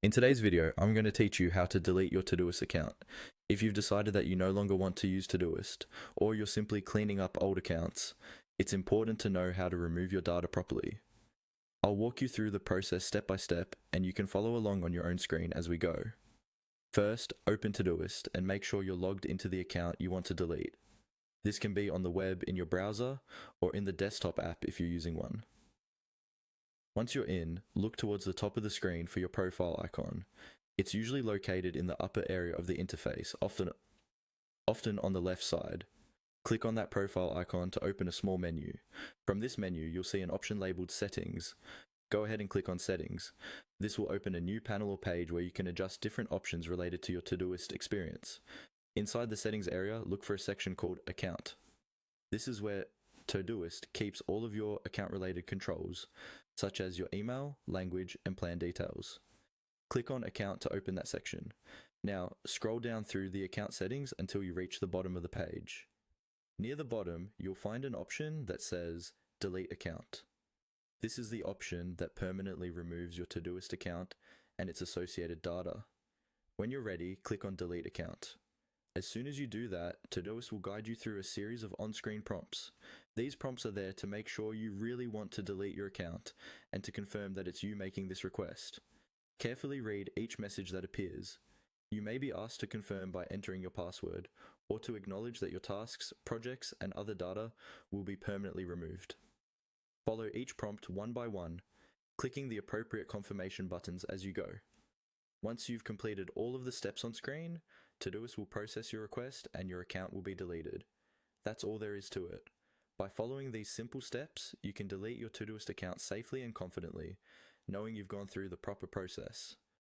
In today's video, I'm going to teach you how to delete your Todoist account. If you've decided that you no longer want to use Todoist, or you're simply cleaning up old accounts, it's important to know how to remove your data properly. I'll walk you through the process step by step, and you can follow along on your own screen as we go. First, open Todoist and make sure you're logged into the account you want to delete. This can be on the web in your browser, or in the desktop app if you're using one. Once you're in, look towards the top of the screen for your profile icon. It's usually located in the upper area of the interface, often on the left side. Click on that profile icon to open a small menu. From this menu, you'll see an option labeled Settings. Go ahead and click on Settings. This will open a new panel or page where you can adjust different options related to your Todoist experience. Inside the settings area, look for a section called Account. This is where Todoist keeps all of your account-related controls, such as your email, language, and plan details. Click on Account to open that section. Now, scroll down through the account settings until you reach the bottom of the page. Near the bottom, you'll find an option that says Delete Account. This is the option that permanently removes your Todoist account and its associated data. When you're ready, click on Delete Account. As soon as you do that, Todoist will guide you through a series of on-screen prompts. These prompts are there to make sure you really want to delete your account and to confirm that it's you making this request. Carefully read each message that appears. You may be asked to confirm by entering your password or to acknowledge that your tasks, projects, and other data will be permanently removed. Follow each prompt one by one, clicking the appropriate confirmation buttons as you go. Once you've completed all of the steps on screen, Todoist will process your request and your account will be deleted. That's all there is to it. By following these simple steps, you can delete your Todoist account safely and confidently, knowing you've gone through the proper process.